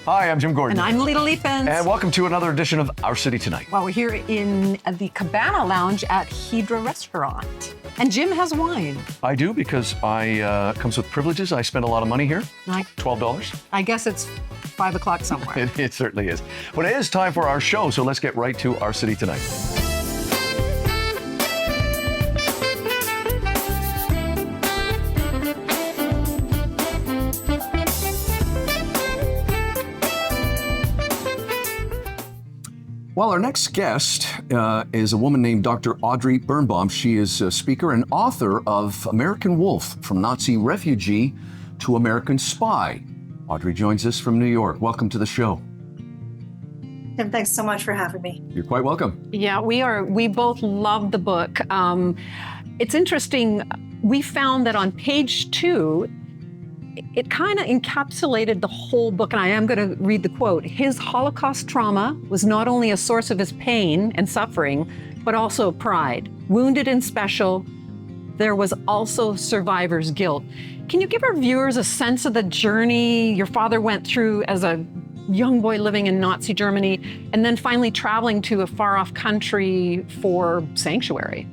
Hi, I'm Jim Gordon. And I'm Lita Leapins. And welcome to another edition of Our City Tonight. Well, we're here in the Cabana Lounge at Hydra Restaurant. And Jim has wine. I do, because it comes with privileges. I spend a lot of money here, Like, $12. I guess it's 5 o'clock somewhere. It certainly is. But it is time for our show, so let's get right to Our City Tonight. Well, our next guest is a woman named Dr. Audrey Birnbaum. She is a speaker and author of American Wolf, From Nazi Refugee to American Spy. Audrey joins us from New York. Welcome to the show. And thanks so much for having me. You're quite welcome. Yeah, we both love the book. It's interesting. We found that on page 2, it kind of encapsulated the whole book, and I am going to read the quote. His Holocaust trauma was not only a source of his pain and suffering, but also pride. Wounded and special, there was also survivor's guilt. Can you give our viewers a sense of the journey your father went through as a young boy living in Nazi Germany, and then finally traveling to a far-off country for sanctuary?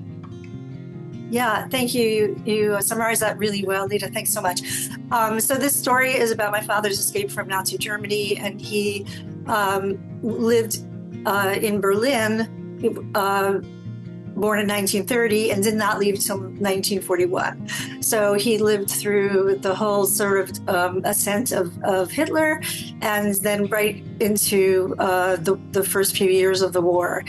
Yeah, thank you. You summarized that really well, Lita. Thanks so much. So this story is about my father's escape from Nazi Germany, and he lived in Berlin, born in 1930, and did not leave till 1941. So he lived through the whole sort of ascent of Hitler, and then right into the first few years of the war.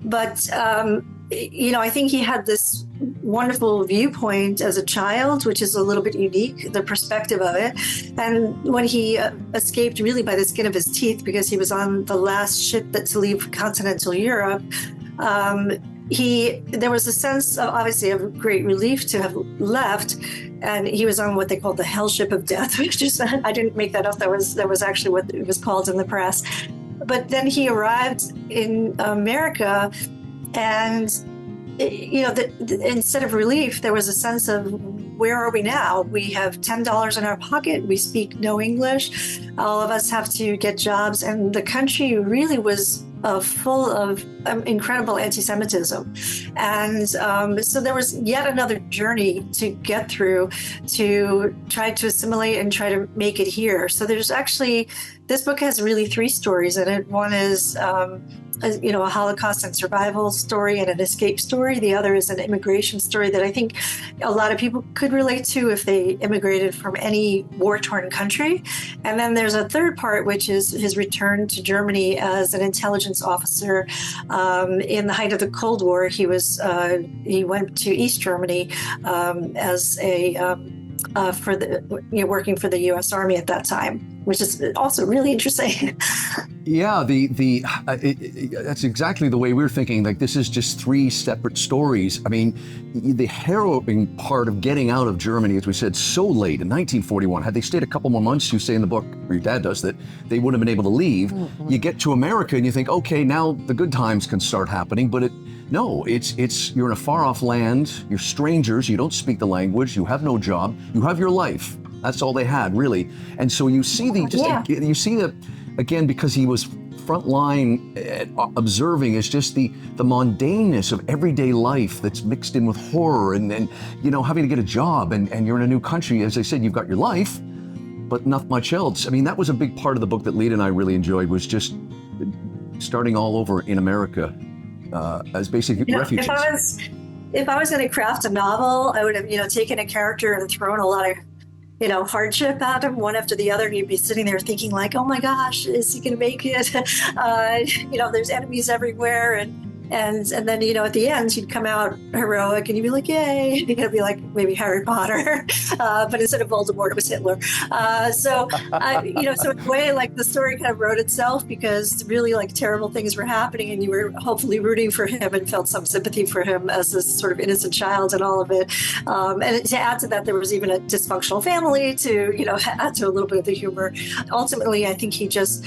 But I think he had this wonderful viewpoint as a child, which is a little bit unique, the perspective of it. And when he escaped really by the skin of his teeth, because he was on the last ship to leave continental Europe, there was a sense of, obviously, of great relief to have left. And he was on what they call the hell ship of death, which is, I didn't make that up. That was actually what it was called in the press. But then he arrived in America, and instead of relief, there was a sense of, where are we now? We have $10 in our pocket. We speak no English. All of us have to get jobs. And the country really was full of incredible anti-Semitism. And so there was yet another journey to get through to try to assimilate and try to make it here. So there's actually, this book has really 3 stories in it. One is a Holocaust and survival story and an escape story. The other is an immigration story that I think a lot of people could relate to if they immigrated from any war-torn country. And then there's a third part, which is his return to Germany as an intelligence officer. In the height of the Cold War, he went to East Germany as working for the U.S. Army at that time, which is also really interesting. Yeah, that's exactly the way we're thinking. Like, this is just 3 separate stories. I mean, the harrowing part of getting out of Germany, as we said, so late in 1941. Had they stayed a couple more months, you say in the book, or your dad does, that they wouldn't have been able to leave. Mm-hmm. You get to America and you think, okay, now the good times can start happening. But you're in a far off land. You're strangers. You don't speak the language. You have no job. You have your life. That's all they had, really. And so you see that, again, because he was frontline observing, is just the mundaneness of everyday life that's mixed in with horror and having to get a job, and you're in a new country. As I said, you've got your life, but not much else. I mean, that was a big part of the book that Lita and I really enjoyed, was just starting all over in America as basically refugees. If I was going to craft a novel, I would have, taken a character and thrown a lot of hardship at him, one after the other, and you'd be sitting there thinking like, oh my gosh, is he going to make it? There's enemies everywhere. And then, at the end, he'd come out heroic and you'd be like, yay. You're going to be like maybe Harry Potter, but instead of Voldemort, it was Hitler. So in a way, like, the story kind of wrote itself, because really, like, terrible things were happening and you were hopefully rooting for him and felt some sympathy for him as this sort of innocent child and all of it. And to add to that, there was even a dysfunctional family to, add to a little bit of the humor. Ultimately, I think he just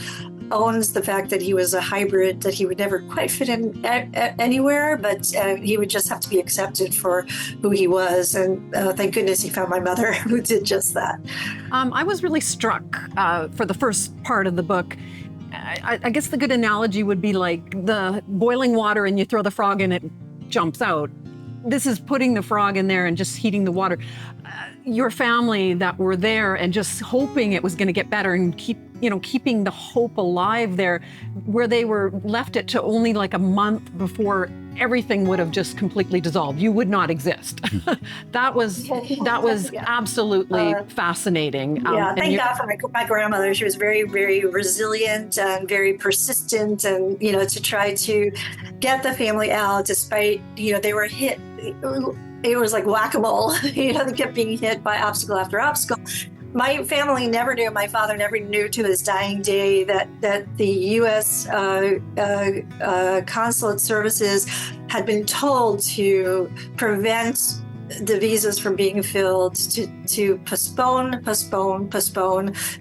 owns the fact that he was a hybrid, that he would never quite fit in anywhere, but he would just have to be accepted for who he was. And thank goodness he found my mother who did just that. I was really struck for the first part of the book. I guess the good analogy would be like the boiling water and you throw the frog in, it jumps out. This is putting the frog in there and just heating the water. Your family that were there and just hoping it was going to get better and keeping the hope alive there, where they were left it to only like a month before everything would have just completely dissolved. You would not exist. That was absolutely fascinating. Thank God for my grandmother. She was very, very resilient and very persistent, and to try to get the family out despite they were hit. It was like whack-a-mole. They kept being hit by obstacle after obstacle. My family never knew, my father never knew to his dying day that the U.S. Consulate services had been told to prevent the visas from being filled, to postpone.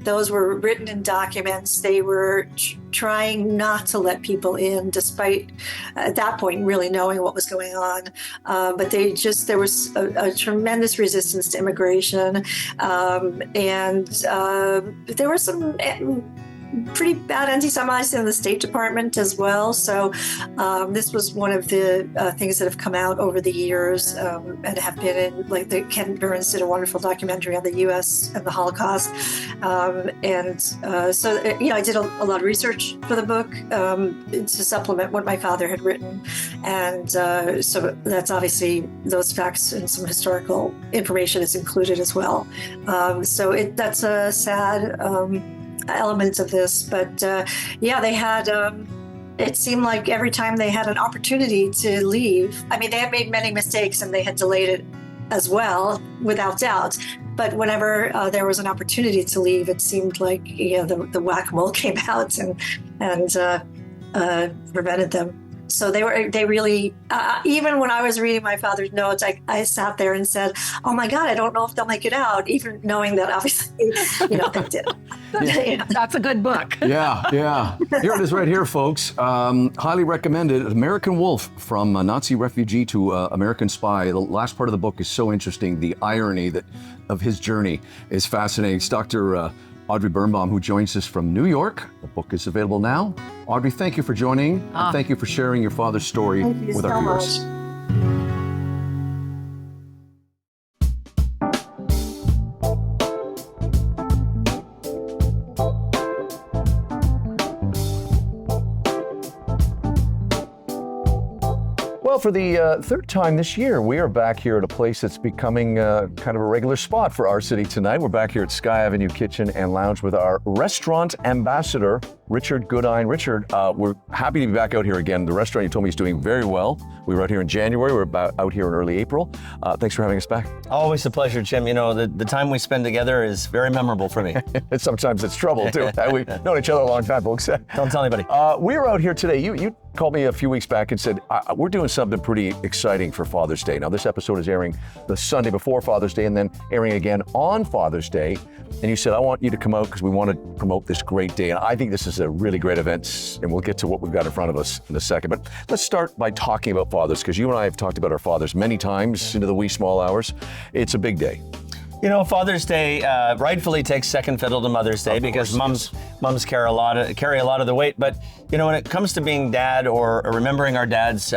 Those were written in documents. They were trying not to let people in, despite at that point really knowing what was going on. But there was a tremendous resistance to immigration, and there were some pretty bad anti-Semites in the State Department as well. So this was one of the things that have come out over the years and have been in, like the Ken Burns did a wonderful documentary on the U.S. and the Holocaust. So I did a lot of research for the book to supplement what my father had written. And so that's obviously, those facts and some historical information is included as well. So that's a sad elements of this, but they had it seemed like every time they had an opportunity to leave, I mean, they had made many mistakes and they had delayed it as well, without doubt, but whenever there was an opportunity to leave, it seemed like the whack-a-mole came out and prevented them. So they really, even when I was reading my father's notes, I sat there and said, oh my God, I don't know if they'll make it out, even knowing that obviously, they did. Yeah. That's a good book. Yeah. Here it is right here, folks. Highly recommended. American Wolf, from a Nazi refugee to American spy. The last part of the book is so interesting. The irony of his journey is fascinating. It's Dr. Audrey Birnbaum, who joins us from New York. The book is available now. Audrey, thank you for joining. And thank you for sharing your father's story with our viewers. Well, for the third time this year, we are back here at a place that's becoming kind of a regular spot for our city tonight. We're back here at Sky Avenue Kitchen and Lounge with our restaurant ambassador, Richard Goodine. Richard, we're happy to be back out here again. The restaurant, you told me, is doing very well. We were out here in January. We're out here in early April. Thanks for having us back. Always a pleasure, Jim. The time we spend together is very memorable for me. Sometimes it's trouble, too. We've known each other a long time, folks. Don't tell anybody. We're out here today. You called me a few weeks back and said, we're doing something pretty exciting for Father's Day. Now, this episode is airing the Sunday before Father's Day and then airing again on Father's Day. And you said, I want you to come out because we want to promote this great day. And I think this is a really great event, and we'll get to what we've got in front of us in a second. But let's start by talking about fathers, because you and I have talked about our fathers many times into the wee small hours. It's a big day. Father's Day rightfully takes second fiddle to Mother's Day, because moms carry a lot of the weight. But when it comes to being dad or remembering our dads,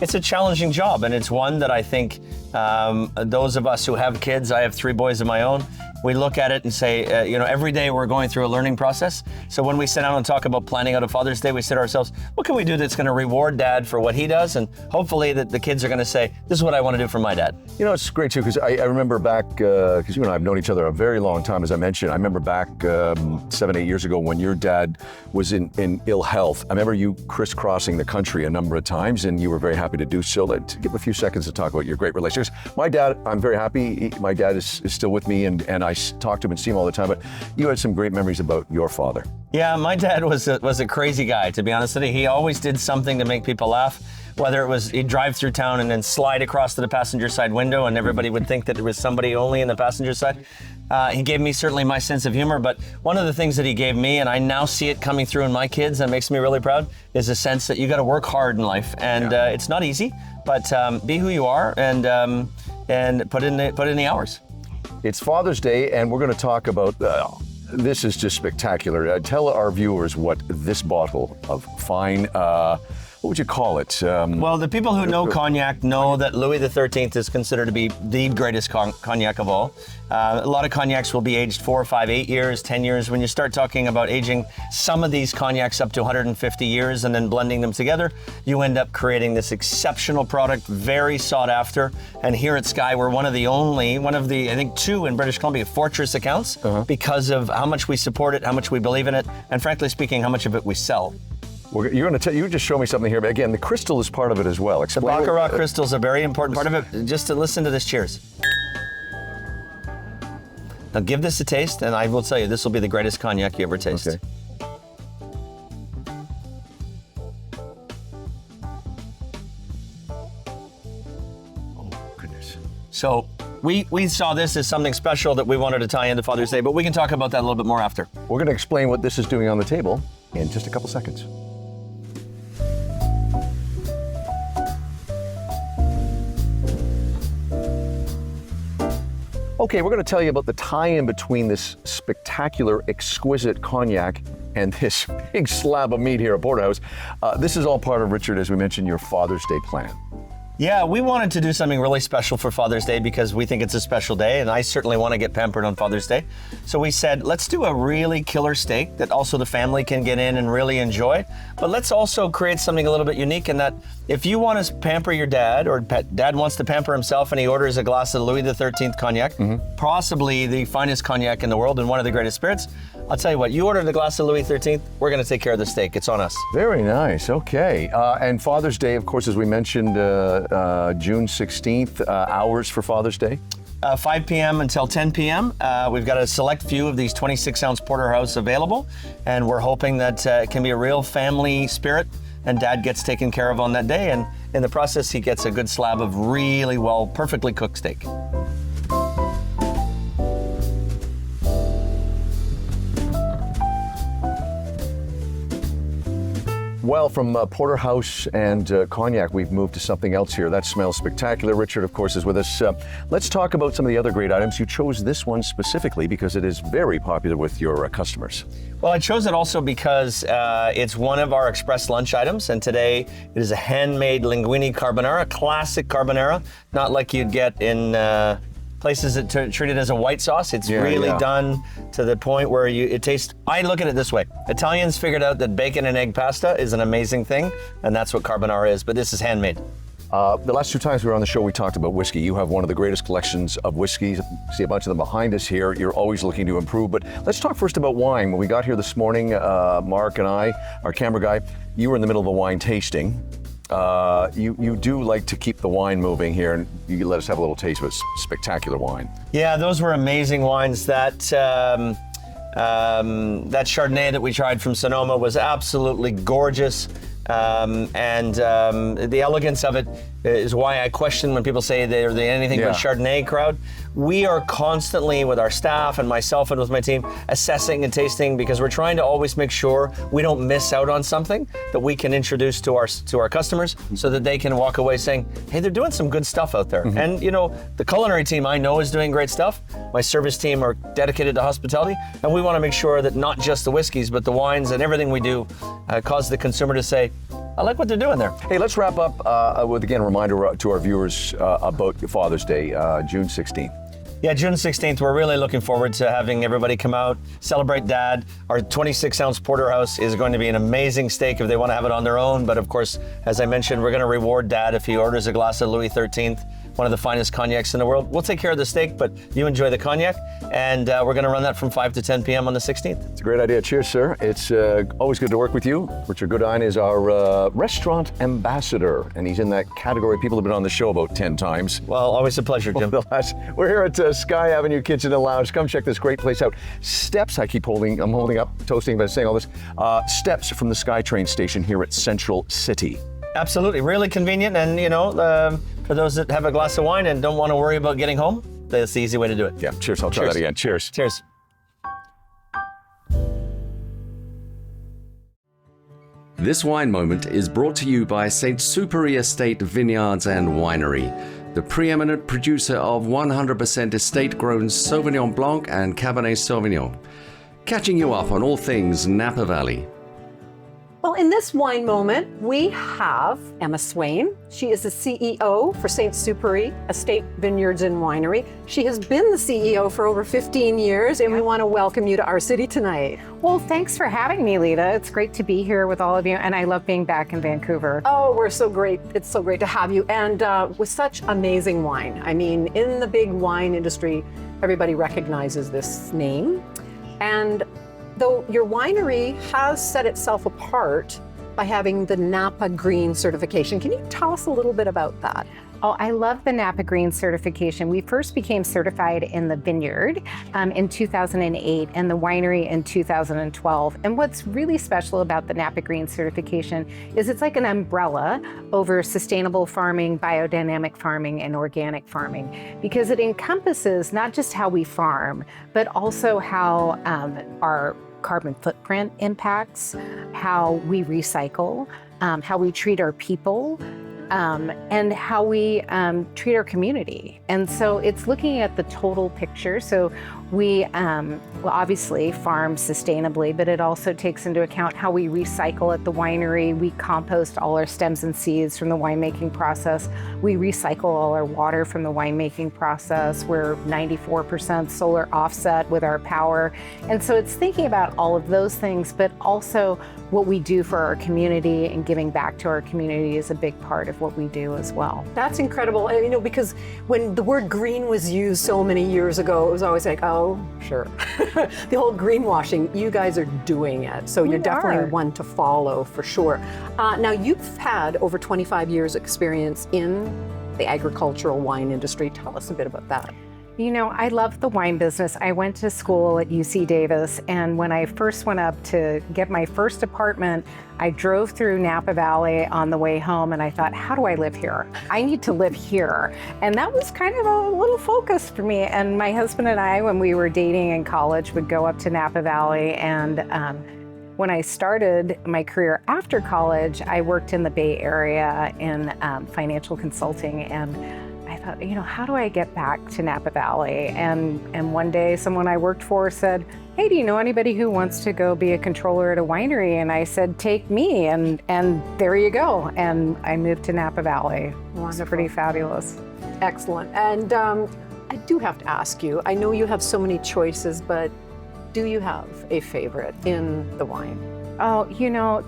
it's a challenging job, and it's one that I think those of us who have kids, I have 3 boys of my own, we look at it and say, every day we're going through a learning process. So when we sit down and talk about planning out a Father's Day, we say to ourselves, what can we do that's going to reward Dad for what he does? And hopefully that the kids are going to say, this is what I want to do for my dad. It's great too, because I remember back, because you and I have known each other a very long time, as I mentioned. I remember back 7-8 years ago when your dad was in ill health. I remember you crisscrossing the country a number of times, and you were very happy to do so. Let's give a few seconds to talk about your great relationships. My dad, I'm very happy. My dad is still with me, and I talk to him and see him all the time, but you had some great memories about your father. Yeah, my dad was a crazy guy, to be honest with you. He always did something to make people laugh. whether it was he'd drive through town and then slide across to the passenger side window and everybody would think that it was somebody only in the passenger side. He gave me certainly my sense of humor, but one of the things that he gave me, and I now see it coming through in my kids and makes me really proud, is a sense that you got to work hard in life, and it's not easy, but be who you are and put in the hours. It's Father's Day, and we're going to talk about, this is just spectacular. Tell our viewers what this bottle of fine, what would you call it? Well, the people who know cognac know that Louis XIII is considered to be the greatest cognac of all. A lot of cognacs will be aged 4, 5, 8 years, 10 years. When you start talking about aging some of these cognacs up to 150 years and then blending them together, you end up creating this exceptional product, very sought after. And here at Sky, we're one of the, I think 2 in British Columbia, Fortress accounts because of how much we support it, how much we believe in it, and frankly speaking, how much of it we sell. You're going to you just show me something here, but again, the crystal is part of it as well. The Baccarat crystal is a very important part of it. Just to listen to this, cheers. Now give this a taste, and I will tell you, this will be the greatest cognac you ever taste. Okay. Oh, goodness. So we saw this as something special that we wanted to tie into Father's Day, but we can talk about that a little bit more after. We're going to explain what this is doing on the table in just a couple seconds. Okay, we're going to tell you about the tie-in between this spectacular, exquisite cognac and this big slab of meat here at Porterhouse. This is all part of, Richard, as we mentioned, your Father's Day plan. Yeah, we wanted to do something really special for Father's Day because we think it's a special day, and I certainly want to get pampered on Father's Day. So we said, let's do a really killer steak that also the family can get in and really enjoy. But let's also create something a little bit unique in that if you want to pamper your dad, or dad wants to pamper himself and he orders a glass of Louis XIII cognac, possibly the finest cognac in the world and one of the greatest spirits, I'll tell you what, you ordered a glass of Louis XIII, we're going to take care of the steak. It's on us. Very nice. Okay. And Father's Day, of course, as we mentioned, June 16th, hours for Father's Day? 5 p.m. until 10 p.m. We've got a select few of these 26-ounce porterhouse available, and we're hoping that it can be a real family spirit, and Dad gets taken care of on that day, and in the process, he gets a good slab of really perfectly cooked steak. Well, from porterhouse and cognac, we've moved to something else here. That smells spectacular. Richard, of course, is with us. Let's talk about some of the other great items. You chose this one specifically because it is very popular with your customers. Well, I chose it also because it's one of our express lunch items, and today it is a handmade linguine carbonara, classic carbonara, not like you'd get in places that treat it as a white sauce. It's really done to the point where it tastes, I look at it this way. Italians figured out that bacon and egg pasta is an amazing thing, and that's what carbonara is, but this is handmade. The last 2 times we were on the show, we talked about whiskey. You have one of the greatest collections of whiskeys. See a bunch of them behind us here. You're always looking to improve, but let's talk first about wine. When we got here this morning, Mark and I, our camera guy, you were in the middle of a wine tasting. You do like to keep the wine moving here, and you let us have a little taste of it. Spectacular wine. Yeah, those were amazing wines. That Chardonnay that we tried from Sonoma was absolutely gorgeous. The elegance of it is why I question when people say they're the anything but Chardonnay crowd. We are constantly, with our staff and myself and with my team, assessing and tasting because we're trying to always make sure we don't miss out on something that we can introduce to our customers so that they can walk away saying, hey, they're doing some good stuff out there. And you know, the culinary team I know is doing great stuff. My service team are dedicated to hospitality, and we want to make sure that not just the whiskeys, but the wines and everything we do cause the consumer to say, I like what they're doing there. Hey, let's wrap up with, again, a reminder to our viewers about Father's Day, June 16th. Yeah, June 16th, we're really looking forward to having everybody come out, celebrate Dad. Our 26-ounce porterhouse is going to be an amazing steak if they want to have it on their own. But of course, as I mentioned, we're going to reward Dad if he orders a glass of Louis XIII, one of the finest cognacs in the world. We'll take care of the steak, but you enjoy the cognac. And we're going to run that from 5 to 10 p.m. on the 16th. It's a great idea. Cheers, sir. It's always good to work with you. Richard Goodine is our restaurant ambassador, and he's in that category. People have been on the show about 10 times. Well, always a pleasure, Jim. We're here at Sky Avenue Kitchen and Lounge. Come check this great place out. Steps, I'm holding up, toasting, but saying all this. Steps from the SkyTrain station here at Central City. Absolutely, really convenient, and for those that have a glass of wine and don't want to worry about getting home, that's the easy way to do it. Yeah, cheers. I'll try that again. Cheers. Cheers. This wine moment is brought to you by St. Superi Estate Vineyards and Winery, the preeminent producer of 100% estate-grown Sauvignon Blanc and Cabernet Sauvignon, catching you up on all things Napa Valley. Well, in this wine moment, we have Emma Swain. She is the CEO for St. Superi Estate Vineyards and Winery. She has been the CEO for over 15 years, and we want to welcome you to our city tonight. Well, thanks for having me, Lita. It's great to be here with all of you, and I love being back in Vancouver. Oh, we're so great. It's so great to have you, and with such amazing wine. I mean, in the big wine industry, everybody recognizes this name. And though your winery has set itself apart by having the Napa Green certification, can you tell us a little bit about that? Oh, I love the Napa Green certification. We first became certified in the vineyard in 2008 and the winery in 2012. And what's really special about the Napa Green certification is it's like an umbrella over sustainable farming, biodynamic farming, and organic farming, because it encompasses not just how we farm, but also how our carbon footprint impacts, how we recycle, how we treat our people, and how we treat our community. And so it's looking at the total picture. So we obviously farm sustainably, but it also takes into account how we recycle at the winery. We compost all our stems and seeds from the winemaking process. We recycle all our water from the winemaking process. We're 94% solar offset with our power. And so it's thinking about all of those things, but also what we do for our community, and giving back to our community is a big part of what we do as well. That's incredible. And, because when the word green was used so many years ago, it was always like, oh, sure. The whole greenwashing, you guys are doing it. So you're definitely one to follow for sure. Now, you've had over 25 years experience in the agricultural wine industry. Tell us a bit about that. I love the wine business. I went to school at UC Davis, and when I first went up to get my first apartment, I drove through Napa Valley on the way home, and I thought, how do I live here? I need to live here. And that was kind of a little focus for me. And my husband and I, when we were dating in college, would go up to Napa Valley. And when I started my career after college, I worked in the Bay Area in financial consulting, and I thought, how do I get back to Napa Valley? And one day someone I worked for said, hey, do you know anybody who wants to go be a controller at a winery? And I said, take me, and there you go. And I moved to Napa Valley. Wonderful. It's pretty fabulous. Excellent. And I do have to ask you, I know you have so many choices, but do you have a favorite in the wine? Oh,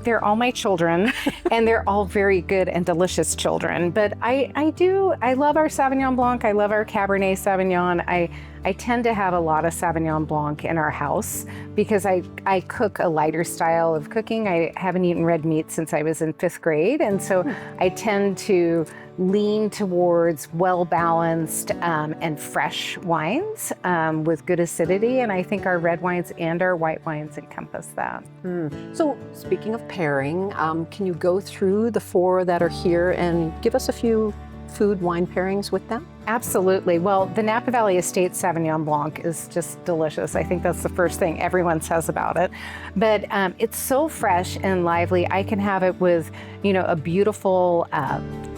they're all my children, and they're all very good and delicious children. But I love our Sauvignon Blanc. I love our Cabernet Sauvignon. I tend to have a lot of Sauvignon Blanc in our house because I cook a lighter style of cooking. I haven't eaten red meat since I was in 5th grade. And so I tend to lean towards well-balanced and fresh wines with good acidity. And I think our red wines and our white wines encompass that. So speaking of pairing, can you go through the 4 that are here and give us a few food wine pairings with them? Absolutely. Well, the Napa Valley Estate Sauvignon Blanc is just delicious. I think that's the first thing everyone says about it. But it's so fresh and lively. I can have it with, a beautiful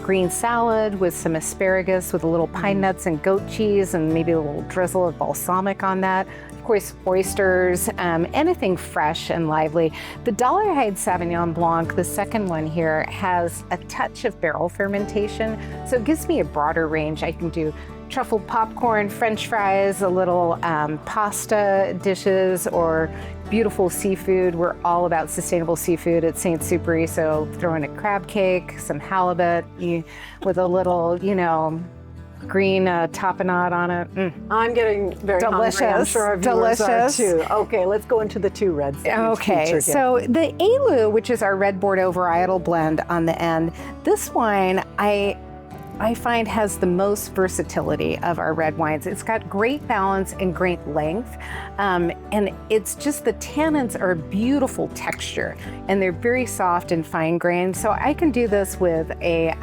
green salad with some asparagus with a little pine nuts and goat cheese and maybe a little drizzle of balsamic on that. Of course, oysters, anything fresh and lively. The Dollarhide Sauvignon Blanc, the second one here, has a touch of barrel fermentation, so it gives me a broader range. I can do truffled popcorn, French fries, a little pasta dishes, or beautiful seafood. We're all about sustainable seafood at St. Superi, so throw in a crab cake, some halibut with a little, green tapenade on it. I'm getting very delicious. Hungry. I'm sure our viewers Delicious. are too. Okay, let's go into the 2 reds. Okay, so the Ailu, which is our red Bordeaux varietal blend on the end, this wine, I find has the most versatility of our red wines. It's got great balance and great length. And it's just the tannins are a beautiful texture and they're very soft and fine grained. So I can do this with a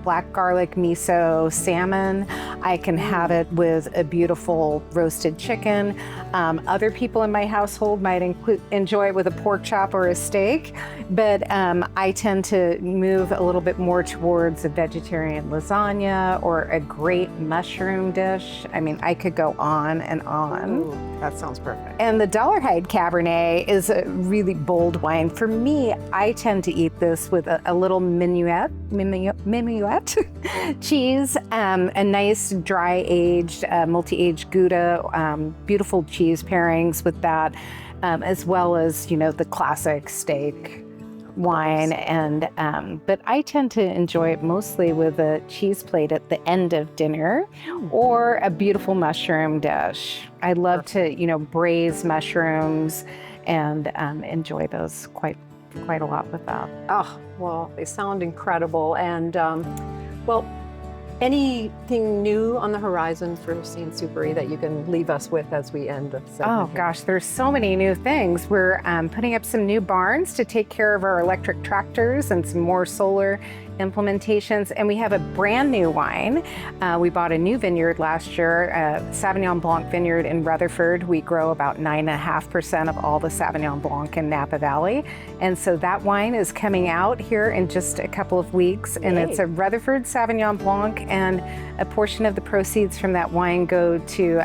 black garlic miso salmon. I can have it with a beautiful roasted chicken. Other people in my household might enjoy it with a pork chop or a steak, but I tend to move a little bit more towards a vegetarian lasagna or a great mushroom dish. I mean, I could go on and on. Ooh, that sounds perfect. And the Dollarhide Cabernet is a really bold wine. For me, I tend to eat this with a little minuet cheese, a nice dry-aged, multi-aged Gouda, beautiful cheese pairings with that, as well as, you know, the classic steak wine. And but I tend to enjoy it mostly with a cheese plate at the end of dinner or a beautiful mushroom dish. I love to, you know, braise mushrooms and enjoy those quite a lot with that. Oh, well, they sound incredible. And well, anything new on the horizon for St. Superi that you can leave us with as we end the segment? Oh gosh, there's so many new things. We're putting up some new barns to take care of our electric tractors and some more solar implementations. And we have a brand new wine. We bought a new vineyard last year, Sauvignon Blanc vineyard in Rutherford. We grow about 9.5% of all the Sauvignon Blanc in Napa Valley. And so that wine is coming out here in just a couple of weeks. And it's a Rutherford Sauvignon Blanc, and a portion of the proceeds from that wine go to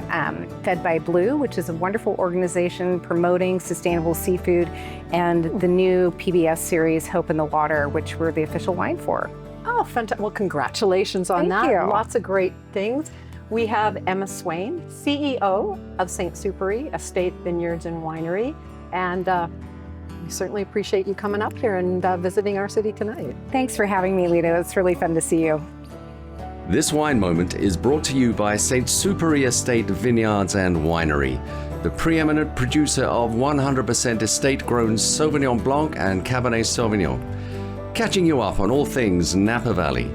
Fed by Blue, which is a wonderful organization promoting sustainable seafood, and the new PBS series Hope in the Water, which we're the official wine for. Oh, fantastic. Well, congratulations on Thank that. you. Lots of great things. We have Emma Swain, CEO of St. Superi Estate Vineyards and Winery. And we certainly appreciate you coming up here and visiting our city tonight. Thanks for having me, Lita. It's really fun to see you. This wine moment is brought to you by St. Superi Estate Vineyards and Winery, the preeminent producer of 100% estate-grown Sauvignon Blanc and Cabernet Sauvignon, catching you up on all things Napa Valley.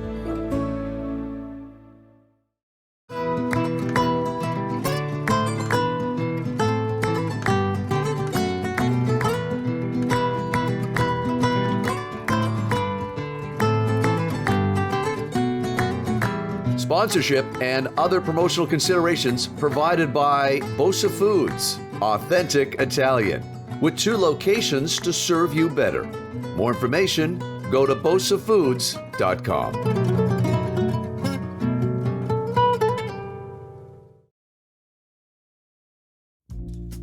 Sponsorship and other promotional considerations provided by Bosa Foods, authentic Italian, with 2 locations to serve you better. More information, go to bosafoods.com.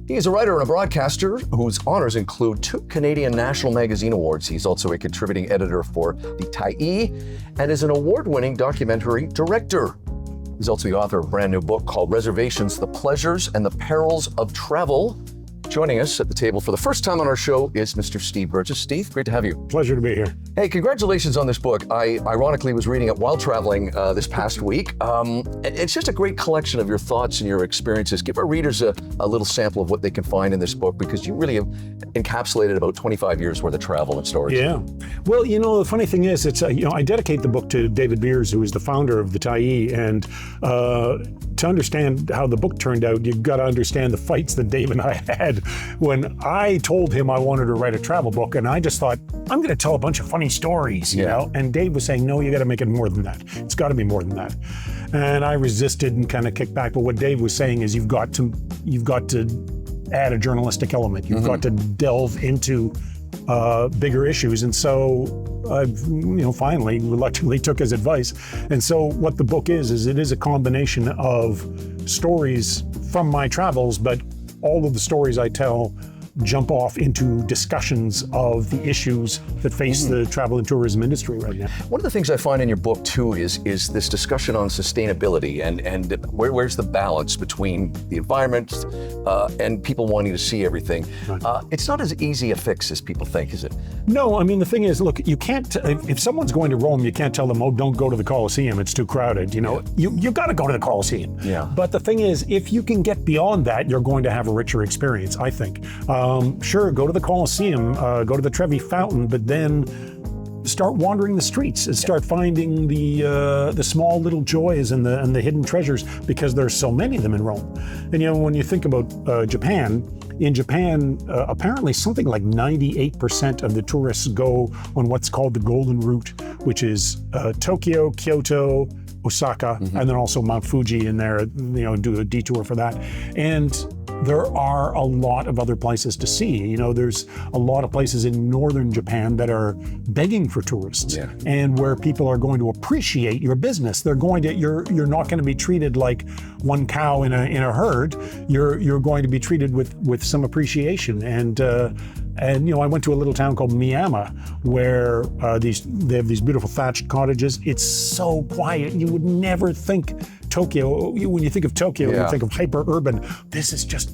He is a writer and a broadcaster whose honors include 2 Canadian National Magazine Awards. He's also a contributing editor for the Tyee and is an award-winning documentary director. He's also the author of a brand new book called Reservations, The Pleasures and the Perils of Travel. Joining us at the table for the first time on our show is Mr. Steve Burgess. Steve, great to have you. Pleasure to be here. Hey, congratulations on this book. I ironically was reading it while traveling this past week. It's just a great collection of your thoughts and your experiences. Give our readers a little sample of what they can find in this book, because you really have encapsulated about 25 years worth of travel and stories. Yeah. Well, you know, the funny thing is, it's I dedicate the book to David Beers, who is the founder of the Tyee, and to understand how the book turned out, you've got to understand the fights that Dave and I had when I told him I wanted to write a travel book, and I just thought, I'm going to tell a bunch of funny stories, you know? And Dave was saying, no, you got to make it more than that. It's got to be more than that. And I resisted and kind of kicked back. But what Dave was saying is, you've got to add a journalistic element. You've got to delve into bigger issues. And so I, finally, reluctantly took his advice. And so what the book is it is a combination of stories from my travels, but all of the stories I tell jump off into discussions of the issues that face the travel and tourism industry right now. One of the things I find in your book too is this discussion on sustainability and where's the balance between the environment and people wanting to see everything. Right. It's not as easy a fix as people think, is it? No, I mean, the thing is, look, you can't, if someone's going to Rome, you can't tell them, oh, don't go to the Colosseum, it's too crowded. You got to go to the Colosseum. Yeah. But the thing is, if you can get beyond that, you're going to have a richer experience, I think. Sure, go to the Colosseum, go to the Trevi Fountain, but then start wandering the streets and start finding the small little joys and the hidden treasures, because there's so many of them in Rome. And when you think about Japan, in Japan, apparently something like 98% of the tourists go on what's called the Golden Route, which is Tokyo, Kyoto, Osaka, and then also Mount Fuji in there, do a detour for that. And there are a lot of other places to see. There's a lot of places in northern Japan that are begging for tourists, and where people are going to appreciate your business. You're not going to be treated like one cow in a herd. You're going to be treated with some appreciation. And I went to a little town called Miyama, where they have these beautiful thatched cottages. It's so quiet. You would never think Tokyo. When you think of Tokyo, you think of hyper-urban. This is just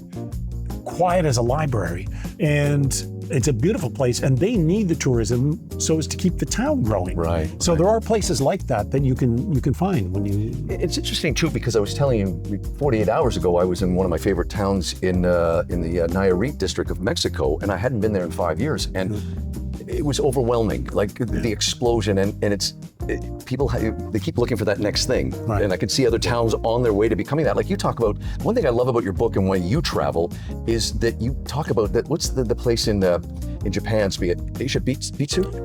quiet as a library. And it's a beautiful place, and they need the tourism so as to keep the town growing. Right. So there are places like that you can find when you. It's interesting too, because I was telling you 48 hours ago, I was in one of my favorite towns in the Nayarit district of Mexico, and I hadn't been there in 5 years, and it was overwhelming, like the explosion, and people they keep looking for that next thing, and I could see other towns on their way to becoming that. Like you talk about, one thing I love about your book and when you travel is that you talk about that. What's the place in Japan,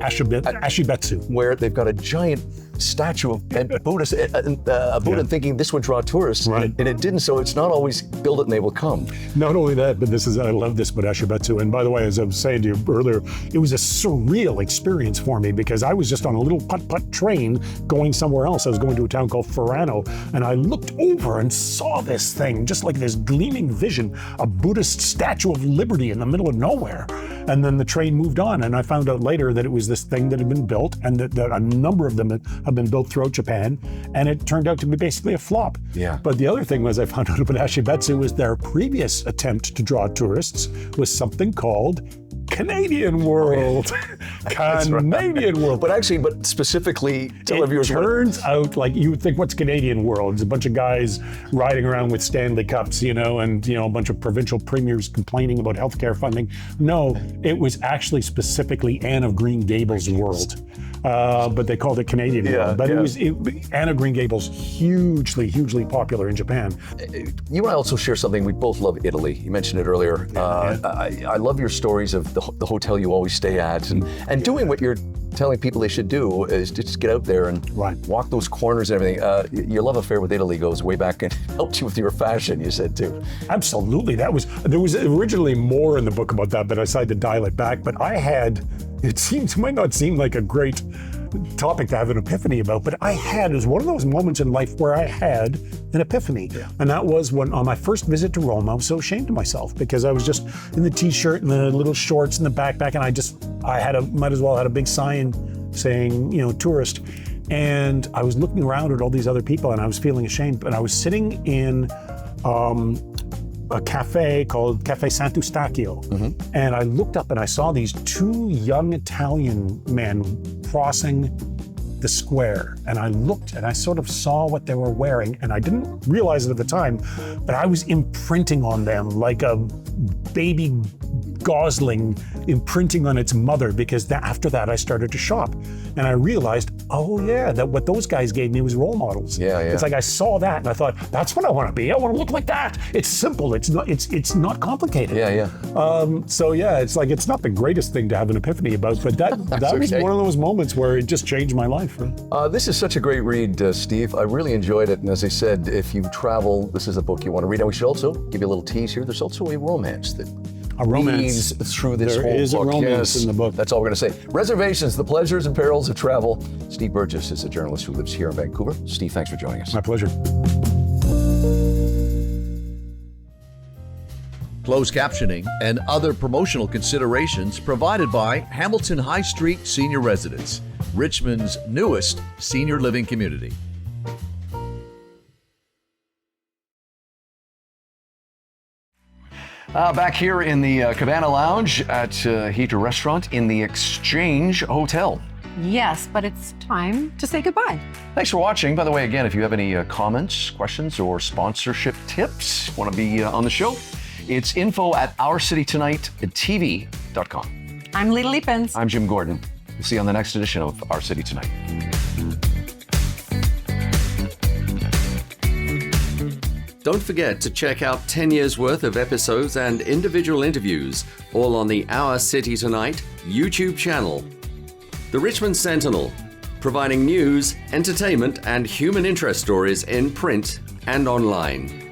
Ashibetsu, where they've got a giant statue of Buddha, thinking this would draw tourists, and it didn't. So it's not always build it and they will come. Not only that, but I love this about Ashibetsu. And by the way, as I was saying to you earlier, it was a surreal experience for me, because I was just on a little putt-putt train going somewhere else. I was going to a town called Furano, and I looked over and saw this thing, just like this gleaming vision, a Buddhist Statue of Liberty in the middle of nowhere. And then the train moved on, and I found out later that it was this thing that had been built, and that a number of them have been built throughout Japan, and it turned out to be basically a flop. Yeah. But the other thing was, I found out about Ashibetsu was their previous attempt to draw tourists was something called Canadian World. Canadian World. But specifically, tell our viewers. It turns out, like, you would think, what's Canadian World? It's a bunch of guys riding around with Stanley Cups, and a bunch of provincial premiers complaining about healthcare funding. No, it was actually specifically Anne of Green Gables World. But they called it Canadian World. But Anne of Green Gables, hugely popular in Japan. You and I also share something. We both love Italy. You mentioned it earlier. I love your stories of the hotel you always stay at, and doing what you're telling people they should do is just get out there and walk those corners and everything. Your love affair with Italy goes way back and helped you with your fashion, you said too. Absolutely. There was originally more in the book about that, but I decided to dial it back. But it might not seem like a great topic to have an epiphany about, but it was one of those moments in life where I had an epiphany. And that was when, on my first visit to Rome, I was so ashamed of myself, because I was just in the t-shirt and the little shorts and the backpack, and I might as well had a big sign saying, tourist. And I was looking around at all these other people, and I was feeling ashamed. And I was sitting in a cafe called Cafe Sant'Eustachio. And I looked up and I saw these two young Italian men crossing the square. And I looked and I sort of saw what they were wearing, and I didn't realize it at the time, but I was imprinting on them like a baby gosling imprinting on its mother, because after that I started to shop, and I realized, that what those guys gave me was role models. It's like I saw that and I thought, that's what I want to be. I want to look like that. It's simple. It's not complicated. It's like, it's not the greatest thing to have an epiphany about, but that was one of those moments where it just changed my life. This is such a great read, Steve. I really enjoyed it, and as I said, if you travel, this is a book you want to read. And we should also give you a little tease here. There's also a romance that leads through this whole book. There is a romance in the book. That's all we're going to say. Reservations, the pleasures and perils of travel. Steve Burgess is a journalist who lives here in Vancouver. Steve, thanks for joining us. My pleasure. Closed captioning and other promotional considerations provided by Hamilton High Street Senior Residence, Richmond's newest senior living community. Back here in the Cabana Lounge at Heater Restaurant in the Exchange Hotel. Yes, but it's time to say goodbye. Thanks for watching. By the way, again, if you have any comments, questions, or sponsorship tips, want to be on the show, it's info@ourcitytonighttv.com. I'm Lita Liepens. I'm Jim Gordon. See you on the next edition of Our City Tonight. Don't forget to check out 10 years worth of episodes and individual interviews, all on the Our City Tonight YouTube channel. The Richmond Sentinel, providing news, entertainment, and human interest stories in print and online.